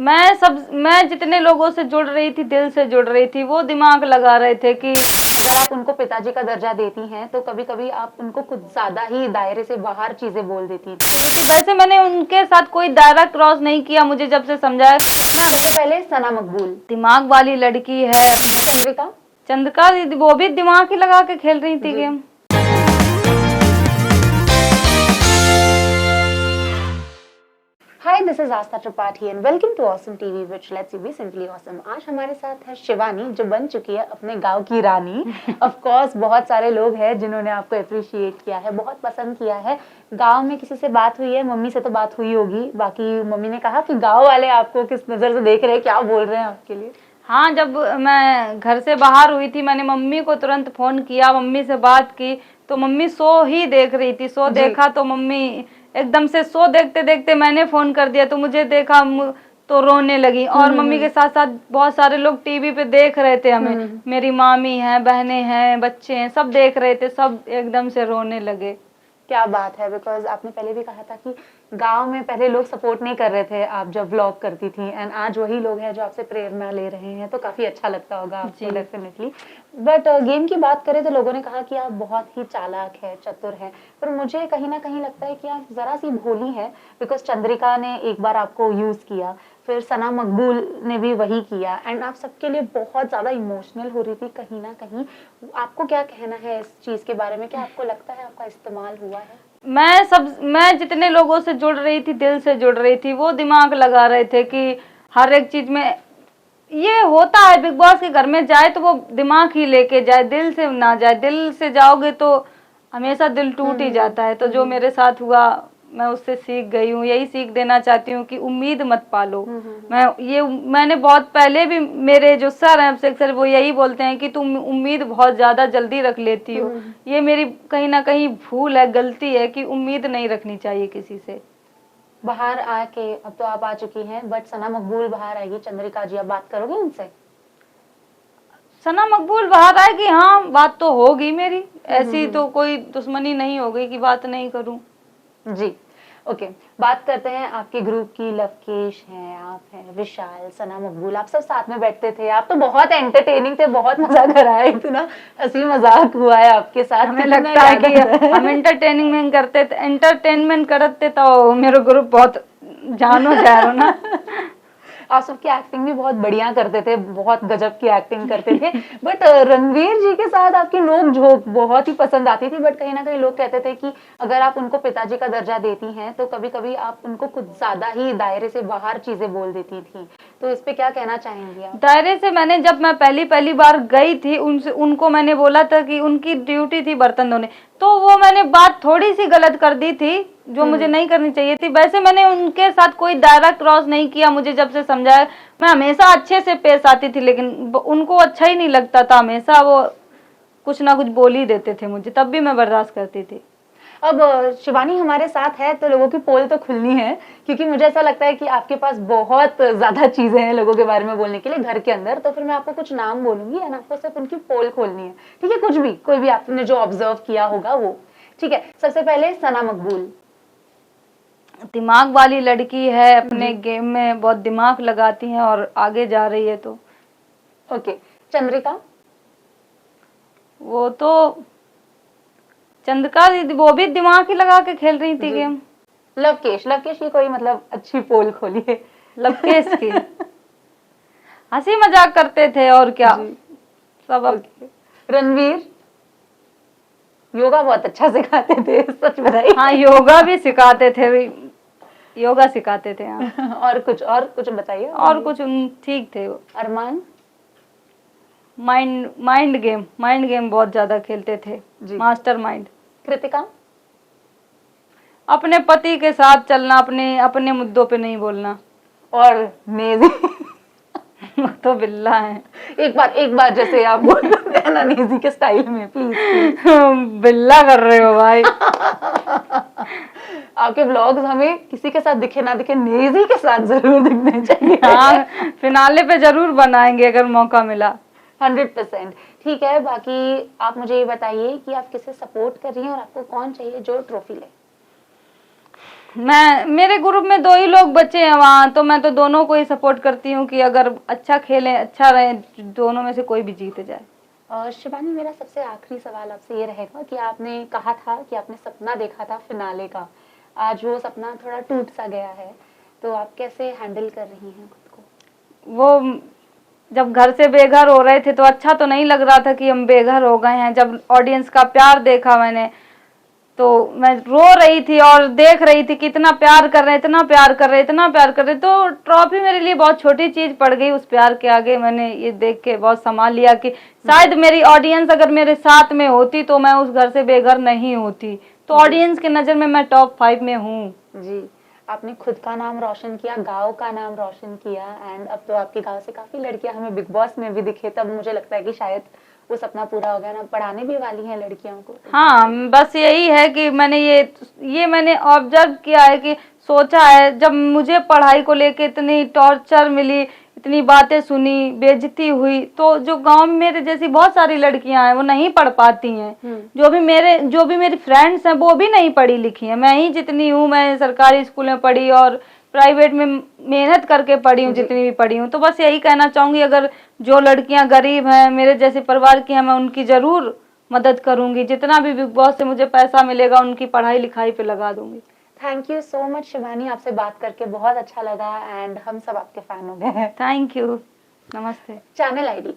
मैं जितने लोगों से जुड़ रही थी, दिल से जुड़ रही थी, वो दिमाग लगा रहे थे कि अगर आप उनको पिताजी का दर्जा देती हैं तो कभी कभी आप उनको कुछ ज्यादा ही दायरे से बाहर चीजें बोल देती थी। वैसे मैंने उनके साथ कोई दायरा क्रॉस नहीं किया, मुझे जब से समझाया। सबसे पहले सना मकबूल, दिमाग वाली लड़की है। चंद्रिका, चंद्रिका दीदी वो भी दिमाग ही लगा के खेल रही थी game. Hi, this is Aastha Tripathi and welcome to awesome TV which lets you be simply awesome. आज हमारे साथ है शिवानी, जो बन चुकी है अपने गांव की रानी। ऑफ कोर्स बहुत सारे लोग हैं जिन्होंने आपको अप्रिशिएट किया है, बहुत पसंद किया है। गांव में किसी से बात हुई है? मम्मी से तो बात हुई होगी, बाकी मम्मी ने कहा कि गाँव वाले आपको किस नजर से देख रहे हैं, क्या बोल रहे हैं आपके लिए? हाँ, जब मैं घर से बाहर हुई थी मैंने मम्मी को तुरंत फोन किया, मम्मी से बात की तो मम्मी शो ही देख रही थी। शो देखा तो मम्मी एकदम से शो देखते देखते मैंने फोन कर दिया तो मुझे देखा तो रोने लगी। और मम्मी के साथ साथ बहुत सारे लोग टीवी पे देख रहे थे हमें, मेरी मामी है, बहनें हैं, बच्चे हैं, सब देख रहे थे, सब एकदम से रोने लगे। क्या बात है, बिकॉज आपने पहले भी कहा था कि गांव में पहले लोग सपोर्ट नहीं कर रहे थे आप जब व्लॉग करती थी, एंड आज वही लोग हैं जो आपसे प्रेरणा ले रहे हैं, तो काफी अच्छा लगता होगा आपको डेफिनेटली। बट गेम की बात करें तो लोगों ने कहा कि आप बहुत ही चालाक है, चतुर है, पर मुझे कहीं ना कहीं लगता है कि आप जरा सी भोली है। बिकॉज चंद्रिका ने एक बार आपको यूज किया, फिर सना मकबूल ने भी वही किया, एंड आप सबके लिए बहुत ज्यादा इमोशनल हो रही थी कहीं ना कहीं। आपको क्या कहना है इस चीज के बारे में? क्या आपको लगता है आपका इस्तेमाल हुआ है? मैं जितने लोगों से जुड़ रही थी, दिल से जुड़ रही थी, वो दिमाग लगा रहे थे कि हर एक चीज में ये होता है। बिग बॉस के घर में जाए तो वो दिमाग ही लेके जाए, दिल से ना जाए। दिल से जाओगे तो हमेशा दिल टूट ही जाता है। तो जो मेरे साथ हुआ मैं उससे सीख गई हूँ, यही सीख देना चाहती हूँ कि उम्मीद मत पालो। मैंने बहुत पहले भी, मेरे जो सर हैं अभिषेक सर, वो यही बोलते हैं कि तुम उम्मीद बहुत ज्यादा जल्दी रख लेती हो। ये मेरी कहीं ना कहीं भूल है, गलती है कि उम्मीद नहीं रखनी चाहिए किसी से। बाहर आके अब तो आप आ चुकी हैं, बट सना मकबूल बाहर आएगी, चंद्रिका जी आप बात करोगे उनसे? सना मकबूल बाहर आएगी, हाँ बात तो होगी मेरी। ऐसी तो कोई दुश्मनी नहीं हो गई कि बात नहीं करूं। जी ओके, बात करते हैं आपके ग्रुप की। लवकेश हैं, आप हैं, विशाल, सना मकबूल, आप सब साथ में बैठते थे। आप तो बहुत एंटरटेनिंग थे, बहुत मजा कराया, इतना हंसी मजाक हुआ है आपके साथ। हमें लगता है कि हम एंटरटेनमेंट करते तो मेरा ग्रुप बहुत जानो जा रहा ना। आप सबकी एक्टिंग भी बहुत बढ़िया करते थे, बहुत गजब की एक्टिंग करते थे। बट रणवीर जी के साथ आपकी नोक झोंक बहुत ही पसंद आती थी। बट कहीं ना कहीं लोग कहते थे कि अगर आप उनको पिताजी का दर्जा देती हैं तो कभी कभी आप उनको कुछ ज्यादा ही दायरे से बाहर चीजें बोल देती थी, तो इस पे क्या कहना चाहेंगी आप? दायरे से मैंने, जब मैं पहली बार गई थी उनको मैंने बोला था कि उनकी ड्यूटी थी बर्तन धोने, तो वो मैंने बात थोड़ी सी गलत कर दी थी जो मुझे नहीं करनी चाहिए थी। वैसे मैंने उनके साथ कोई दायरा क्रॉस नहीं किया, मुझे जब से समझाया। मैं हमेशा अच्छे से पेश आती थी, लेकिन उनको अच्छा ही नहीं लगता था, हमेशा वो कुछ ना कुछ बोल ही देते थे मुझे, तब भी मैं बर्दाश्त करती थी। अब शिवानी हमारे साथ है तो लोगों की पोल तो खुलनी है, क्योंकि मुझे ऐसा लगता है कि आपके पास बहुत ज्यादा चीजें हैं लोगों के बारे में बोलने के लिए घर के अंदर। तो फिर मैं आपको कुछ नाम बोलूंगी और आपको सिर्फ उनकी पोल खोलनी है, ठीक है? कुछ भी, कोई भी आपने जो ऑब्जर्व किया होगा वो, ठीक है? सबसे पहले सना मकबूल, दिमाग वाली लड़की है, अपने गेम में बहुत दिमाग लगाती है और आगे जा रही है। तो ओके। चंद्रिका, वो तो चंद्रिका दीदी वो भी दिमाग ही लगा के खेल रही थी गेम। लवकेश, लवकेश की कोई मतलब अच्छी पोल खोली है? लवकेश की हंसी मजाक करते थे और क्या सब। रणवीर, योगा बहुत अच्छा सिखाते थे, सच बताइए। हाँ, योगा भी सिखाते थे, योगा सिखाते थे। हाँ। और कुछ बताइए। और कुछ ठीक थे वो। अरमान, माइंड गेम बहुत ज्यादा खेलते थे, मास्टर माइंड। कृतिका, अपने पति के साथ चलना, अपने मुद्दों पे नहीं बोलना। और नेजी तो बिल्ला है। एक बार जैसे आप बोल रहे हैं ना नेजी के स्टाइल में, प्लीज। बिल्ला कर रहे हो भाई। आपके व्लॉग्स हमें किसी के साथ दिखे ना दिखे, नेजी के साथ जरूर दिखने चाहिए। हाँ, फिनाले पे जरूर बनाएंगे अगर मौका मिला। 100%। ठीक है, बाकी आप मुझे ये बताइए कि आप किसे सपोर्ट कर रही हैं और आपको कौन चाहिए जो ट्रॉफी ले? मैं मेरे ग्रुप में 2 ही लोग बचे हैं वहाँ, तो मैं तो दोनों को ही सपोर्ट करती हूँ कि अगर अच्छा खेलें, अच्छा रहे, दोनों में से कोई भी जीत जाए। शिवानी, मेरा सबसे आखिरी सवाल आपसे ये रहेगा कि आपने कहा था कि आपने सपना देखा था फिनाले का, आज वो सपना थोड़ा टूट सा गया है, तो आप कैसे हैंडल कर रही हैं खुद को? वो जब घर से बेघर हो रहे थे तो अच्छा तो नहीं लग रहा था कि हम बेघर हो गए हैं। जब ऑडियंस का प्यार देखा मैंने, तो मैं रो रही थी और देख रही थी कि इतना प्यार कर रहे हैं, इतना प्यार कर रहे हैं, इतना प्यार कर रहे हैं। तो ट्रॉफी मेरे लिए बहुत छोटी चीज पड़ गई उस प्यार के आगे। मैंने ये देख के बहुत संभाल लिया कि शायद मेरी ऑडियंस अगर मेरे साथ में होती तो मैं उस घर से बेघर नहीं होती। तो ऑडियंस के नज़र में मैं टॉप 5 में हूँ। जी, आपने खुद का नाम रोशन किया, गाँव का नाम रोशन किया, एंड अब तो आपके गाँव से काफी लड़कियां हमें बिग बॉस में भी दिखे, तब मुझे लगता है कि शायद वो सपना पूरा हो गया ना। पढ़ाने भी वाली हैं लड़कियों को। हाँ, बस यही है कि मैंने ये मैंने ऑब्जर्व किया है कि सोचा है, जब मुझे पढ़ाई को लेके इतनी टॉर्चर मिली, इतनी बातें सुनी, बेइज्जती हुई, तो जो गांव में मेरे जैसी बहुत सारी लड़कियां हैं वो नहीं पढ़ पाती हैं। जो भी मेरी फ्रेंड्स हैं वो भी नहीं पढ़ी लिखी हैं। मैं ही जितनी हूँ, मैं सरकारी स्कूल में पढ़ी और प्राइवेट में मेहनत करके पढ़ी हूँ, जितनी भी पढ़ी हूँ। तो बस यही कहना चाहूंगी, अगर जो लड़कियां गरीब हैं, मेरे जैसे परिवार की हैं, मैं उनकी जरूर मदद करूंगी। जितना भी बिग बॉस से मुझे पैसा मिलेगा उनकी पढ़ाई लिखाई पे लगा दूंगी। Thank you so much Shivani, आपसे बात करके बहुत अच्छा लगा, एंड हम सब आपके फैन हो गए हैं। Thank you. नमस्ते। Channel ID